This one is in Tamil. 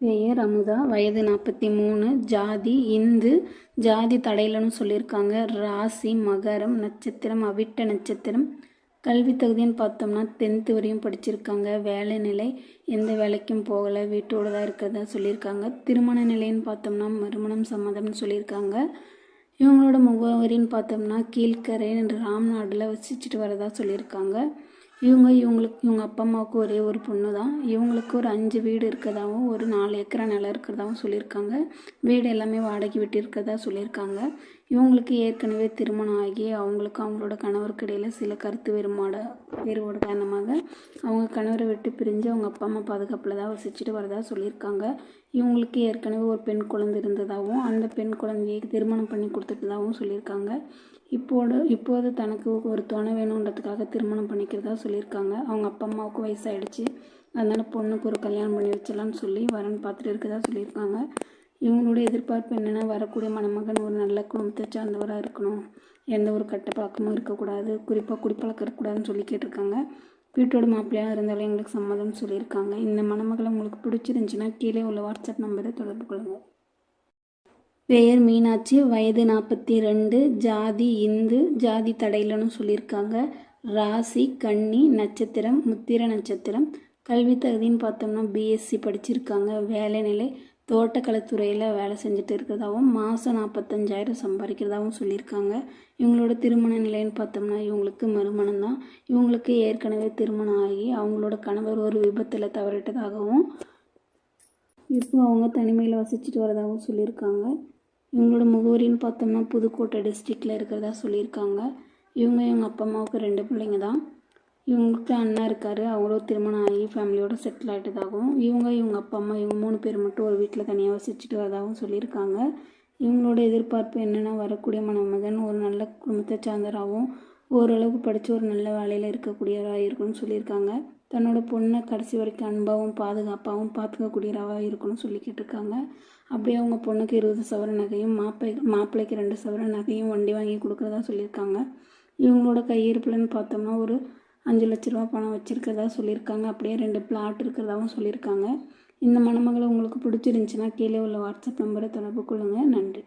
பெயர் அமுதா, வயது 43, ஜாதி இந்து, ஜாதி தடையிலன்னு சொல்லியிருக்காங்க. ராசி மகரம், நட்சத்திரம் அவிட்ட நட்சத்திரம். கல்வி தகுதின்னு பார்த்தோம்னா 10th வரையும் படிச்சிருக்காங்க. வேலை நிலை எந்த வேலைக்கும் போகலை, வீட்டோடு தான் இருக்கிறதா சொல்லியிருக்காங்க. திருமண நிலைன்னு பார்த்தோம்னா மறுமணம் சம்மதம்னு சொல்லியிருக்காங்க. இவங்களோட முகவரின்னு பார்த்தோம்னா கீழ்கரை ராம்நாடில் வசிச்சுட்டு வரதா சொல்லியிருக்காங்க. இவங்க அப்பா அம்மாவுக்கு ஒரே ஒரு பொண்ணு தான். இவங்களுக்கு ஒரு 5 வீடு இருக்கிறதாவும் ஒரு 4 ஏக்கரா நிலம் இருக்கிறதாவும் சொல்லியிருக்காங்க. வீடு எல்லாமே வாடகை விட்டு இருக்கிறதா சொல்லியிருக்காங்க. இவங்களுக்கு ஏற்கனவே திருமணம் ஆகி அவங்களோட கணவருக்கு இடையில் சில கருத்து வேறுபாடு காரணமாக அவங்க கணவரை விட்டு பிரிஞ்சு அவங்க அப்பா அம்மா பாதுகாப்பில் தான் வசிச்சுட்டு வரதா சொல்லியிருக்காங்க. இவங்களுக்கு ஏற்கனவே ஒரு பெண் குழந்தை இருந்ததாகவும் அந்த பெண் குழந்தையை திருமணம் பண்ணி கொடுத்துட்டதாகவும் சொல்லியிருக்காங்க. இப்போது தனக்கு ஒரு துணை வேணுன்றதுக்காக திருமணம் பண்ணிக்கிறதா சொல்லியிருக்காங்க. அவங்க அப்பா அம்மாவுக்கு வயசாகிடுச்சு, அதனால் பொண்ணுக்கு ஒரு கல்யாணம் பண்ணி வச்சலான்னு சொல்லி வரன் பார்த்துட்டு இருக்கிறதா சொல்லியிருக்காங்க. இவங்களோட எதிர்பார்ப்பு என்னென்னா, வரக்கூடிய மணமகன் ஒரு நல்ல குடும்பத்தை சார்ந்தவராக இருக்கணும், எந்த ஒரு கெட்ட பழக்கமும் இருக்கக்கூடாது, குறிப்பாக குடிப்பழக்கம் இருக்கக்கூடாதுன்னு சொல்லி கேட்டிருக்காங்க. வீட்டோட மாப்பிள்ளையாக இருந்தாலும் எங்களுக்கு சம்மதம்னு சொல்லியிருக்காங்க. இந்த மணமகளை உங்களுக்கு பிடிச்சிருந்துச்சின்னா கீழே உள்ள வாட்ஸ்அப் நம்பரை தொடர்பு கொள்ளுங்கள். பெயர் மீனாட்சி, வயது 42, ஜாதி இந்து, ஜாதி தடையிலன்னு சொல்லியிருக்காங்க. ராசி கன்னி, நட்சத்திரம் முத்திர நட்சத்திரம். கல்வி தகுதின்னு பார்த்தோம்னா பிஎஸ்சி படிச்சிருக்காங்க. வேலை நிலை தோட்டக்கலைத்துறையில் வேலை செஞ்சுட்டு இருக்கிறதாகவும் மாதம் 45,000 சம்பாதிக்கிறதாகவும் சொல்லியிருக்காங்க. இவங்களோட திருமண நிலைன்னு பார்த்தோம்னா இவங்களுக்கு மறுமணம் தான். இவங்களுக்கு ஏற்கனவே திருமணம் ஆகி அவங்களோட கணவர் ஒரு விபத்தில் தவறிட்டதாகவும் இப்போ அவங்க தனிமையில் வசிச்சுட்டு வரதாகவும் சொல்லியிருக்காங்க. இவங்களோட முகவரின்னு பார்த்தோம்னா புதுக்கோட்டை டிஸ்ட்ரிக்டில் இருக்கிறதா சொல்லியிருக்காங்க. இவங்க அப்பா அம்மாவுக்கு 2 பிள்ளைங்க தான். இவங்களுக்கு அண்ணா இருக்கார், அவங்களும் திருமணம் ஆகி ஃபேமிலியோடு செட்டில் ஆகிட்டதாகவும் இவங்க அப்பா அம்மா 3 பேர் மட்டும் ஒரு வீட்டில் தனியாக வசிச்சுட்டு வரதாகவும் சொல்லியிருக்காங்க. இவங்களோட எதிர்பார்ப்பு என்னென்னா, வரக்கூடிய மணமகன் ஒரு நல்ல குடும்பத்தை சார்ந்தராகவும் ஓரளவுக்கு படித்து ஒரு நல்ல வேலையில் இருக்கக்கூடியவராக இருக்குன்னு சொல்லியிருக்காங்க. தன்னோட பொண்ணை கடைசி வரைக்கும் அன்பாகவும் பாதுகாப்பாகவும் பார்த்துக்கக்கூடியவராக இருக்கணும்னு சொல்லி கேட்டிருக்காங்க. அப்படியே அவங்க பொண்ணுக்கு 20 சவரன் நகையும் மாப்பிள்ளைக்கு 2 சவரன் நகையும் வண்டி வாங்கி கொடுக்குறதா சொல்லியிருக்காங்க. இவங்களோட கையிருப்புலன்னு பார்த்தோம்னா ஒரு 5 லட்ச ரூபா பணம் வச்சுருக்கிறதா சொல்லியிருக்காங்க. அப்படியே 2 பிளாட் இருக்கிறதாகவும் சொல்லியிருக்காங்க. இந்த மணமகளை உங்களுக்கு பிடிச்சிருந்துச்சின்னா கீழே உள்ள வாட்ஸ்அப் நம்பரை தொடர்பு கொள்ளுங்கள். நன்றி.